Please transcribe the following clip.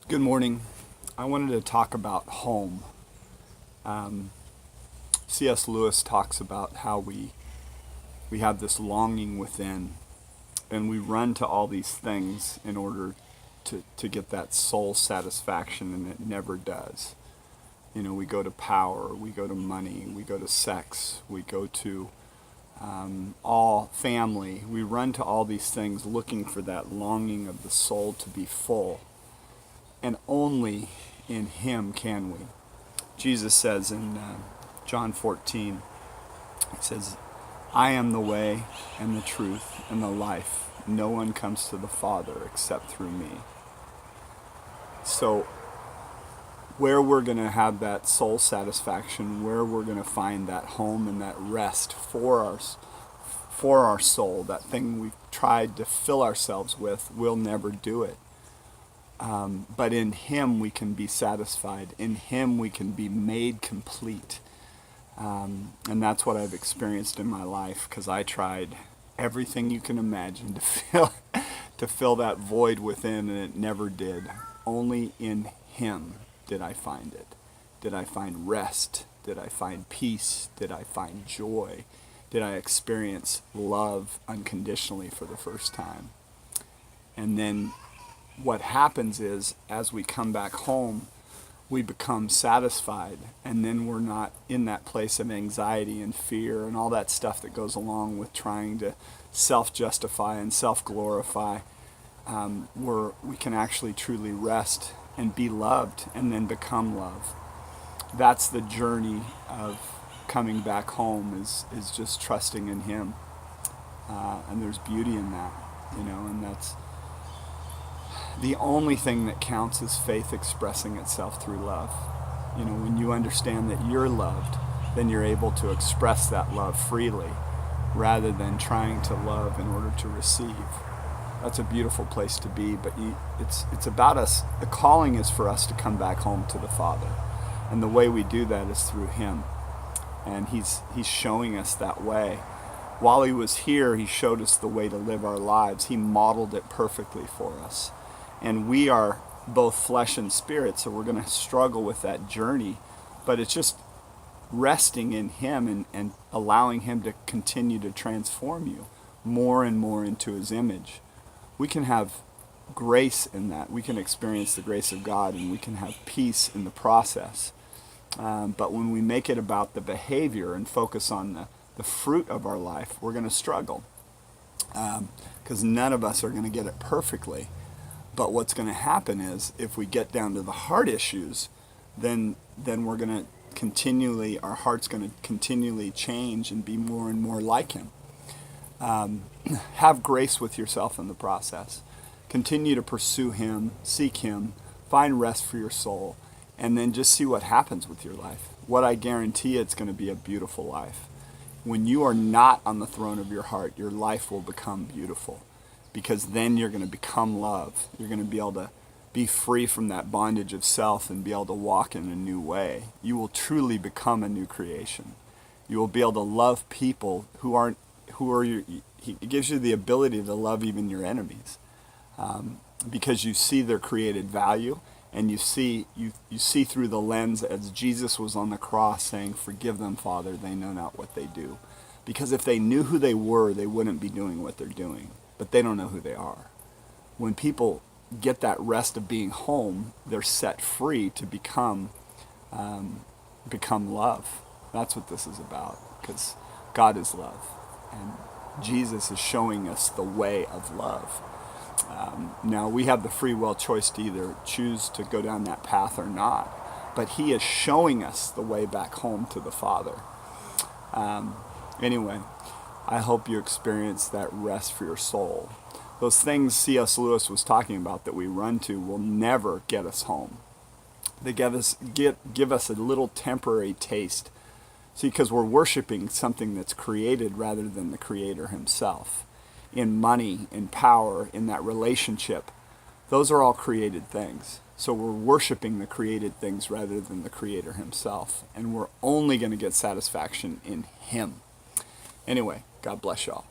Good morning. I wanted to talk about home. Um, C.S. Lewis talks about how we have this longing within, and we run to all these things in order to get that soul satisfaction, and it never does. You know, we go to power, we go to money, we go to sex, we go to all family. We run to all these things looking for that longing of the soul to be full. And only in Him can we. Jesus says in John 14, He says, I am the way and the truth and the life. No one comes to the Father except through me. So where we're going to have that soul satisfaction, where we're going to find that home and that rest for our soul, that thing we've tried to fill ourselves with, we'll never do it. But in Him we can be satisfied. In Him we can be made complete. And that's what I've experienced in my life, because I tried everything you can imagine to fill that void within, and it never did. Only in Him did I find it. Did I find rest? Did I find peace? Did I find joy? Did I experience love unconditionally for the first time? And then what happens is, as we come back home, we become satisfied, and then we're not in that place of anxiety and fear and all that stuff that goes along with trying to self-justify and self-glorify. We can actually truly rest and be loved and then become love. That's the journey of coming back home, is just trusting in Him. And there's beauty in that, and that's the only thing that counts is faith expressing itself through love. When you understand that you're loved, then you're able to express that love freely rather than trying to love in order to receive. That's a beautiful place to be, but it's about us. The calling is for us to come back home to the Father. And the way we do that is through Him. And He's showing us that way. While He was here, He showed us the way to live our lives. He modeled it perfectly for us. And we are both flesh and spirit, so we're going to struggle with that journey. But it's just resting in Him and allowing Him to continue to transform you more and more into His image. We can have grace in that. We can experience the grace of God, and we can have peace in the process. But when we make it about the behavior and focus on the fruit of our life, we're going to struggle. Because none of us are going to get it perfectly. But what's going to happen is, if we get down to the heart issues, then we're going to continually, our heart's going to continually change and be more and more like Him. Have grace with yourself in the process. Continue to pursue Him, seek Him, find rest for your soul, and then just see what happens with your life. What I guarantee, it's going to be a beautiful life. When you are not on the throne of your heart, your life will become beautiful. Because then you're going to become love. You're going to be able to be free from that bondage of self and be able to walk in a new way. You will truly become a new creation. You will be able to love people who are your. It gives you the ability to love even your enemies, because you see their created value, and you see through the lens, as Jesus was on the cross saying, "Forgive them, Father; they know not what they do." Because if they knew who they were, they wouldn't be doing what they're doing. But they don't know who they are. When people get that rest of being home, they're set free to become love. That's what this is about, because God is love, and Jesus is showing us the way of love. Now we have the free will choice to either choose to go down that path or not, but He is showing us the way back home to the Father. Anyway, I hope you experience that rest for your soul. Those things C.S. Lewis was talking about that we run to will never get us home. They give us a little temporary taste. See, because we're worshiping something that's created rather than the Creator Himself. In money, in power, in that relationship, those are all created things. So we're worshiping the created things rather than the Creator Himself. And we're only going to get satisfaction in Him. Anyway, God bless y'all.